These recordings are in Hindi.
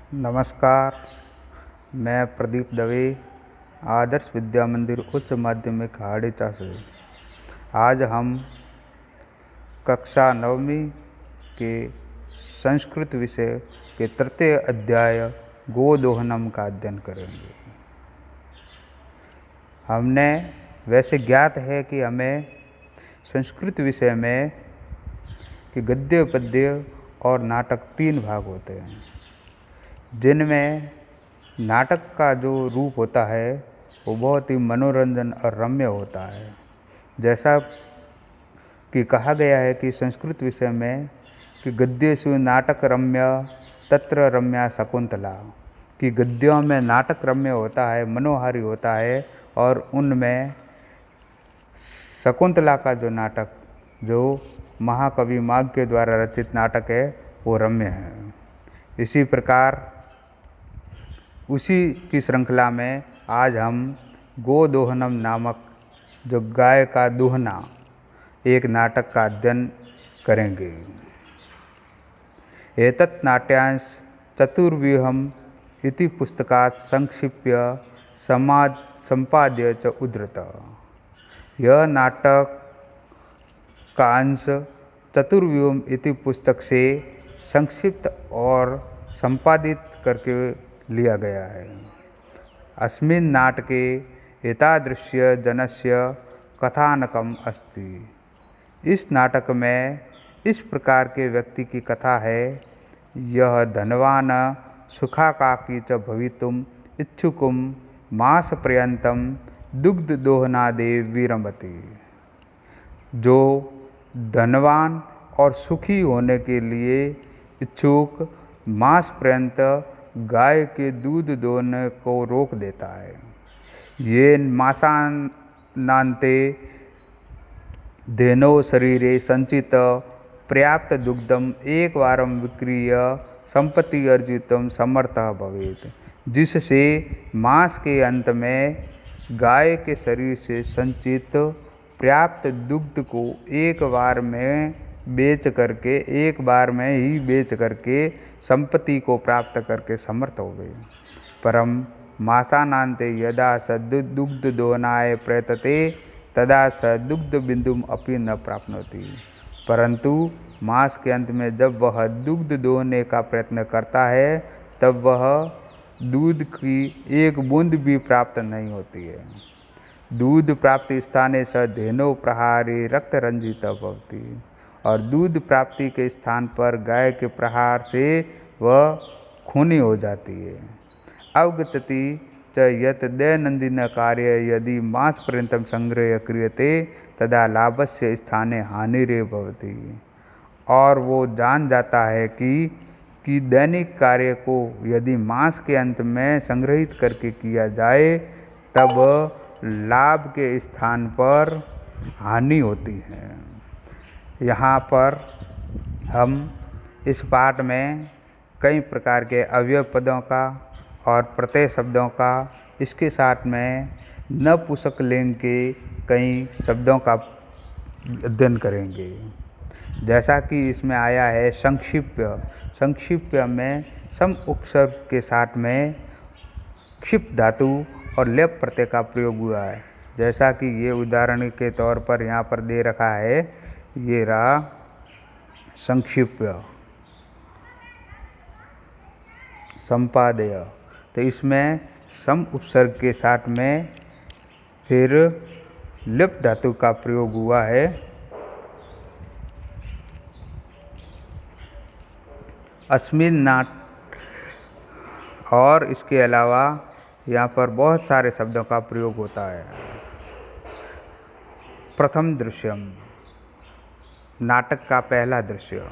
नमस्कार, मैं प्रदीप दवे, आदर्श विद्या मंदिर उच्च माध्यमिक हाड़ीचा से। आज हम कक्षा 9वीं के संस्कृत विषय के तृतीय अध्याय गोदोहनम का अध्ययन करेंगे। हमने वैसे ज्ञात है कि हमें संस्कृत विषय में कि गद्य, पद्य और नाटक 3 भाग होते हैं, जिनमें नाटक का जो रूप होता है वो बहुत ही मनोरंजन और रम्य होता है। जैसा कि कहा गया है कि संस्कृत विषय में कि गद्येषु नाटक रम्य तत्र रम्या शकुंतला, कि गद्यों में नाटक रम्य होता है, मनोहारी होता है, और उनमें शकुंतला का जो नाटक, जो महाकवि माघ के द्वारा रचित नाटक है, वो रम्य है। इसी प्रकार उसी की श्रृंखला में आज हम गोदोहनम नामक जो गाय का दोहना एक नाटक का अध्ययन करेंगे। एतत् नाट्यांश चतुर्व्यूहम इति पुस्तकात् संक्षिप्य संपाद्य च उद्धृत। यह नाटक का अंश चतुर्व्यूहम इति पुस्तक से संक्षिप्त और संपादित करके लिया गया है। अस्मिन् नाटके एतादृश्य जनस्य कथानकम अस्ति। इस नाटक में इस प्रकार के व्यक्ति की कथा है। यह धनवान सुखाकांक्षी च भवितुम इच्छुकुम मासपर्यन्तं दुग्धदोहनादे विरमति। जो धनवान और सुखी होने के लिए इच्छुक मास पर्यंत गाय के दूध दोहने को रोक देता है। ये मासानान्ते धेनो शरीरे संचित पर्याप्त दुग्धम एक वारम विक्रीय संपत्ति अर्जितुम समर्थः भवेत्, जिससे मास के अंत में गाय के शरीर से संचित पर्याप्त दुग्ध को एक बार में ही बेच करके संपत्ति को प्राप्त करके समर्थ हो गए। परम मासानान्ते यदा स दुग्ध दोहनाय प्रयतते तदा स दुग्ध बिंदुम अपि न प्राप्नोति। परंतु मास के अंत में जब वह दुग्ध दोहने का प्रयत्न करता है तब वह दूध की एक बूंद भी प्राप्त नहीं होती है। दूध प्राप्ति स्थाने स धेनो प्रहारे रक्त रंजित भवति। और दूध प्राप्ति के स्थान पर गाय के प्रहार से वह खूनी हो जाती है। अवगच्छति च यत् दैनंदिन कार्य यदि मास पर्यंतम संग्रह क्रियते तदा लाभस्य स्थाने हानिरे भवति। और वो जान जाता है कि दैनिक कार्य को यदि मास के अंत में संग्रहित करके किया जाए तब लाभ के स्थान पर हानि होती है। यहाँ पर हम इस पाठ में कई प्रकार के अवयव पदों का और प्रत्यय शब्दों का, इसके साथ में नपुंसक लिंग के कई शब्दों का अध्ययन करेंगे। जैसा कि इसमें आया है संक्षिप्य। संक्षिप्य में सम उपसर्ग के साथ में क्षिप धातु और लेप प्रत्यय का प्रयोग हुआ है। जैसा कि ये उदाहरण के तौर पर यहाँ पर दे रखा है, ये रहा संक्षिप्य संपादय। तो इसमें सम उपसर्ग के साथ में फिर लिप धातु का प्रयोग हुआ है। अस्मिन् नाट, और इसके अलावा यहाँ पर बहुत सारे शब्दों का प्रयोग होता है। प्रथम दृश्यम, नाटक का पहला दृश्य।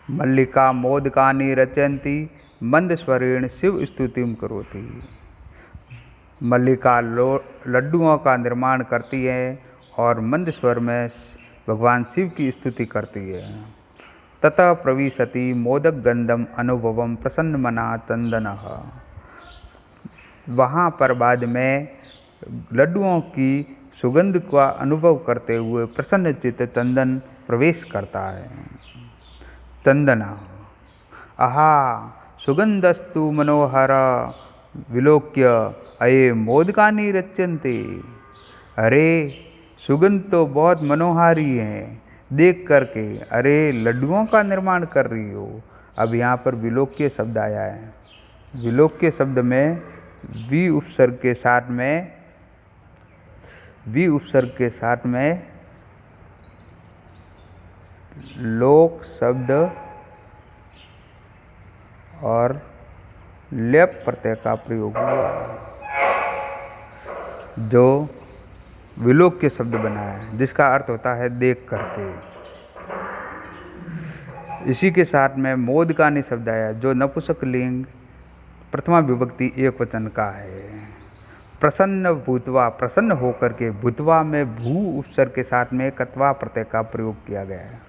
मल्लिका मोदकानि रचयन्ति मंद स्वरेण शिव स्तुतिम करोति। मल्लिका लड्डुओं का निर्माण करती है और मंद स्वर में भगवान शिव की स्तुति करती है। ततः प्रविशति मोदक गंधम अनुभवम प्रसन्न मना चंदनः। वहाँ पर बाद में लड्डुओं की सुगंध का अनुभव करते हुए प्रसन्न चित्त चंदन प्रवेश करता है। चंदना आहा सुगंधस्तु मनोहर विलोक्य अये मोदकानि रच्यन्ते। अरे सुगंध तो बहुत मनोहारी है, देख करके अरे लड्डुओं का निर्माण कर रही हो। अब यहाँ पर विलोक्य शब्द आया है। विलोक्य शब्द में वी उपसर्ग के साथ में लोक शब्द और लेप प्रत्यय का प्रयोग हुआ, जो विलोक्य शब्द बना है, जिसका अर्थ होता है देख करके। इसी के साथ में मोदकानि शब्द आया, जो नपुंसकलिंग प्रथमा विभक्ति एक वचन का है। प्रसन्न भूतवा, प्रसन्न होकर के, भूतवा में भू उपसर्ग के साथ में कत्वा प्रत्यय का प्रयोग किया गया है।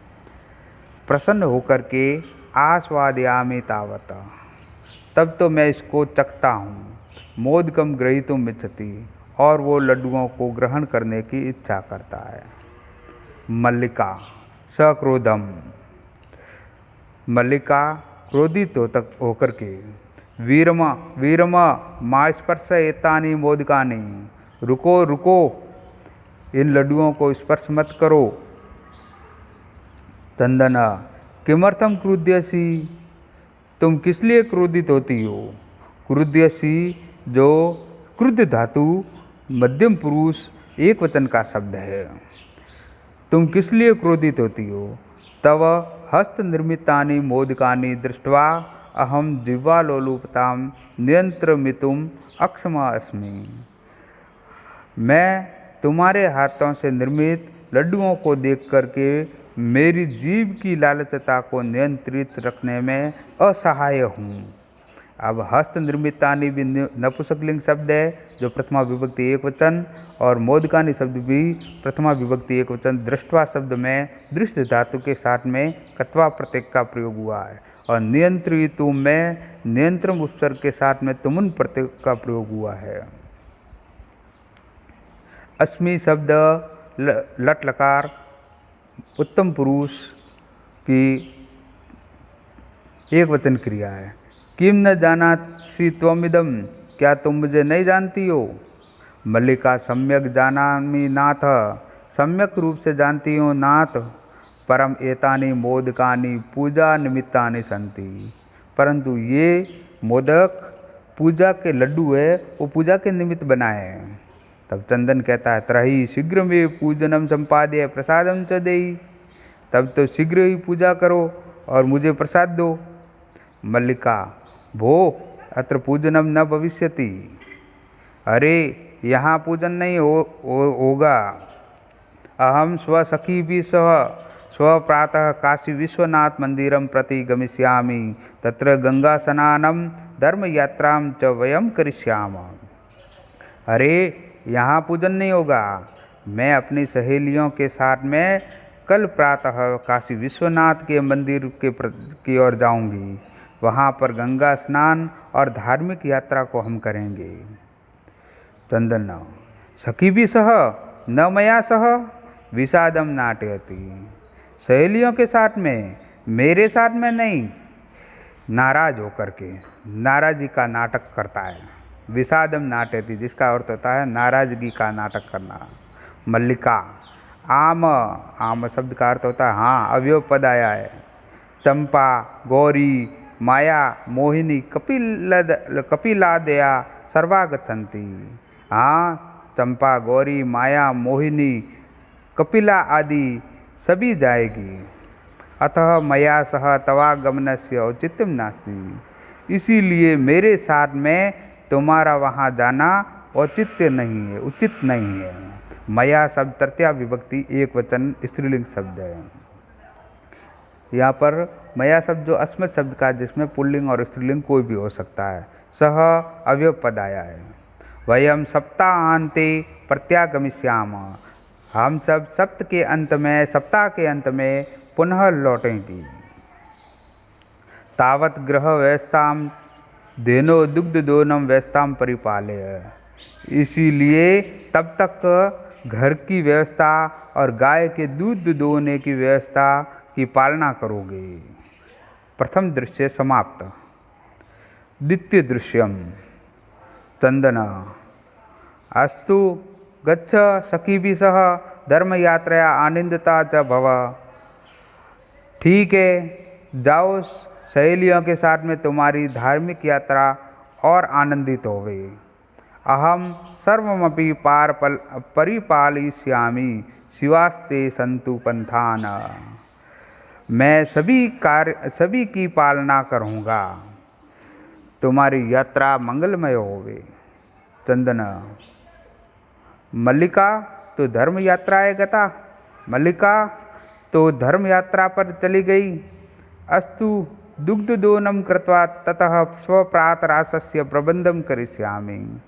प्रसन्न होकर के आस्वादयामि तावत, तब तो मैं इसको चखता हूँ। मोदकम ग्रहीतुम इच्छति, और वो लड्डुओं को ग्रहण करने की इच्छा करता है। मल्लिका सक्रोधम, मल्लिका क्रोधित होकर के, वीरमा वीरमा मा स्पर्श एतानि मोदकानि, रुको रुको, इन लड्डुओं को स्पर्श मत करो। चंदना किमर्थम क्रुध्यसी, तुम किस लिए क्रोधित होती हो। क्रुध्यसी, जो क्रुद्ध धातु मध्यम पुरुष एक वचन का शब्द है। तुम किस लिए क्रोधित होती हो। तव हस्त निर्मितानि मोदकानि दृष्ट्वा अहम जिह्वालोलुपतां नियंत्रमितुम अक्षमा अस्मि। मैं तुम्हारे हाथों से निर्मित लड्डुओं को देख करके मेरी जीभ की लालचता को नियंत्रित रखने में असहाय हूँ। अब हस्त निर्मितानि भी नपुंसकलिंग शब्द है, जो प्रथमा विभक्ति एक वचन, और मोदकानि शब्द भी प्रथमा विभक्ति एक वचन। दृष्टवा शब्द में दृष्ट धातु के साथ में कत्वा प्रत्यय का प्रयोग हुआ है, और नियंत्रितु में नियंत्रण उपसर्ग के साथ में तुमुन प्रत्यय का प्रयोग हुआ है। अस्मि शब्द लट लकार उत्तम पुरुष की एक वचन क्रिया है। किम न जानासि त्वमिदं, क्या तुम मुझे नहीं जानती हो। मल्लिका सम्यक जानामि नाथ, सम्यक रूप से जानती हूँ नाथ। परम एतानि मोदकानि पूजा निमित्तानि सन्ति, परंतु ये मोदक पूजा के लड्डू है, वो पूजा के निमित्त बनाए हैं। तब चंदन कहता है, त्रही शीघ्र में पूजनम संपाद्य प्रसादम च देई, तब तो शीघ्र ही पूजा करो और मुझे प्रसाद दो। मल्लिका भो अत्र पूजनम न भविष्यति, अरे यहाँ पूजन नहीं होगा। अहम स्वसखी भी स्व प्रातः काशी विश्वनाथ मंदिरम प्रति गमिष्यामि, तत्र गंगा स्नानम धर्म यात्राम च वयम करिष्याम। अरे यहाँ पूजन नहीं होगा, मैं अपनी सहेलियों के साथ में कल प्रातः काशी विश्वनाथ के मंदिर की ओर जाऊंगी। वहाँ पर गंगा स्नान और धार्मिक यात्रा को हम करेंगे। चंदन सखी भी सह न मया सह विषादम नाटयति, सहेलियों के साथ में, मेरे साथ में नहीं, नाराज होकर के नाराज़गी का नाटक करता है। विषादम नाटयति, जिसका अर्थ होता है नाराज़गी का नाटक करना। मल्लिका आम, आम शब्द का अर्थ होता है हाँ, अवयव पद आया है। चंपा गौरी माया मोहिनी कपिलादया सर्वागच्छन्ति, हाँ चंपा गौरी माया मोहिनी कपिला आदि सभी जाएगी। अतः मया सह तवागमनस्य औचित्यम नास्ति, इसीलिए मेरे साथ में तुम्हारा वहाँ जाना औचित्य नहीं है, उचित नहीं है। मया शब्द तृतीया विभक्ति एक वचन स्त्रीलिंग शब्द है। यहाँ पर मया शब्द जो अस्मत् शब्द का, जिसमें पुल्लिंग और स्त्रीलिंग कोई भी हो सकता है, सह अवयव पद आया है। वयम सप्ताहांते प्रत्यागमिष्याम, हम सब सप्ताह के अंत में पुनः लौटेंगी। तावत गृह व्यवस्थाम धेनो दुग्ध दोनम व्यवस्थाम परिपालय, इसीलिए तब तक घर की व्यवस्था और गाय के दूध दोहने की व्यवस्था की पालना करोगे। प्रथम दृश्य समाप्त। द्वितीय दृश्यम चंदन अस्तु गच्छ सखीभिः सह धर्म यात्राया आनंदिता च भव। ठीक है, जाओ सहेलियों के साथ में तुम्हारी धार्मिक यात्रा और आनंदित हो गई। अहम सर्वमपि परिपालयिष्यामि शिवास्ते सन्तु पंथान। मैं सभी की पालना करूँगा, तुम्हारी यात्रा मंगलमय होवे। चंदन मल्लिका तो धर्म यात्राए गता। मल्लिका तो धर्म यात्रा पर चली गई। अस्तु दुग्धदोनं कृत्वा ततः स्वप्रातराशस्य प्रबंधम करिष्यामि।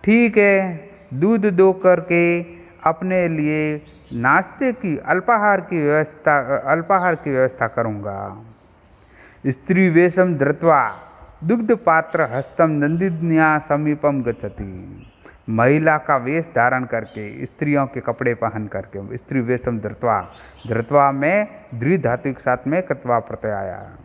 ठीक है, दूध दो करके अपने लिए नाश्ते की अल्पाहार की व्यवस्था करूँगा। स्त्री वेशम धृत्वा दुग्ध पात्र हस्तम नंदिन्या समीपम गच्छति। महिला का वेश धारण करके, स्त्रियों के कपड़े पहन करके, स्त्री वेशम धृत्वा, धृत्वा में द्वि धातु के साथ में कृत्वा प्रत्यय आया।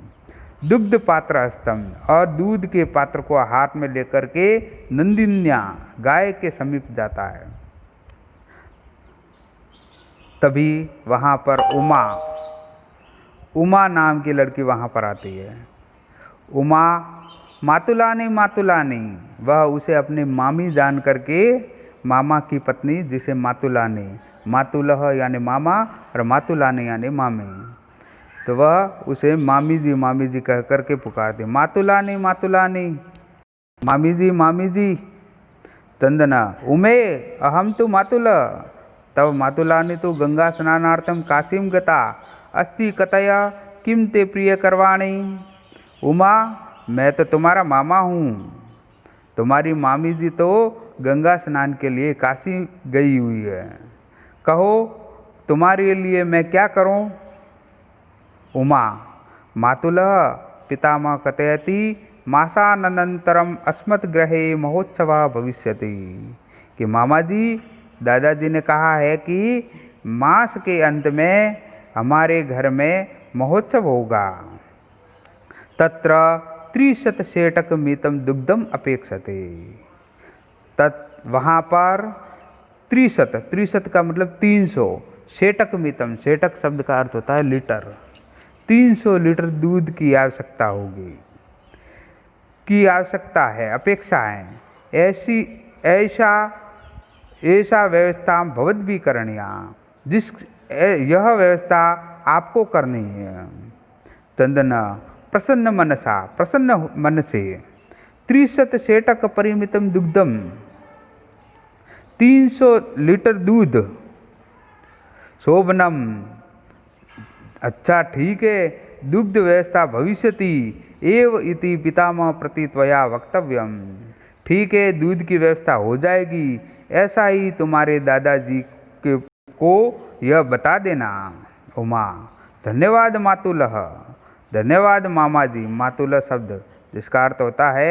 दुग्ध पात्र हस्तम, और दूध के पात्र को हाथ में लेकर के नंदिन्या गाय के समीप जाता है। तभी वहाँ पर उमा नाम की लड़की वहाँ पर आती है। उमा मातुलानी वह उसे अपनी मामी जान करके, मामा की पत्नी जिसे मातुलानी, मातुलह यानी मामा और मातुलानी यानी मामी, तो वह उसे मामी जी कह करके पुकारती। मातुलानी मामी जी। चंदना उमे अहम तो मातुल। तब मातुलानी तो गंगा स्नानार्थम काशीम गता अस्ति कतया किम ते प्रिय करवाणी। उमा मैं तो तुम्हारा मामा हूँ, तुम्हारी मामी जी तो गंगा स्नान के लिए काशी गई हुई है, कहो तुम्हारे लिए मैं क्या करूँ। उमा मातुलः पितामह कथयति मासानन्तरम अस्मत् गृहे महोत्सवः भविष्यति। कि मामा जी, दादाजी ने कहा है कि मास के अंत में हमारे घर में महोत्सव होगा। तत्र 30 सेटक मितम दुग्धम अपेक्षते। वहाँ पर 30 का मतलब 300, सेटक मितम, सेटक शब्द का अर्थ होता है लीटर, 300 लीटर दूध की आवश्यकता है, अपेक्षा है। ऐसा व्यवस्था भवद्भिः करणीया, यह व्यवस्था आपको करनी है। चंदन प्रसन्न मन से 30 सेटक परिमितम दुग्धम, 300 लीटर दूध, शोभनम, अच्छा ठीक है, दुग्ध व्यवस्था भविष्यति एव इति पितामह प्रति त्वया वक्तव्यम। ठीक है, दूध की व्यवस्था हो जाएगी, ऐसा ही तुम्हारे दादाजी को यह बता देना। उमा धन्यवाद मातुलः, धन्यवाद मामा जी। मातुलः शब्द जिसका अर्थ होता है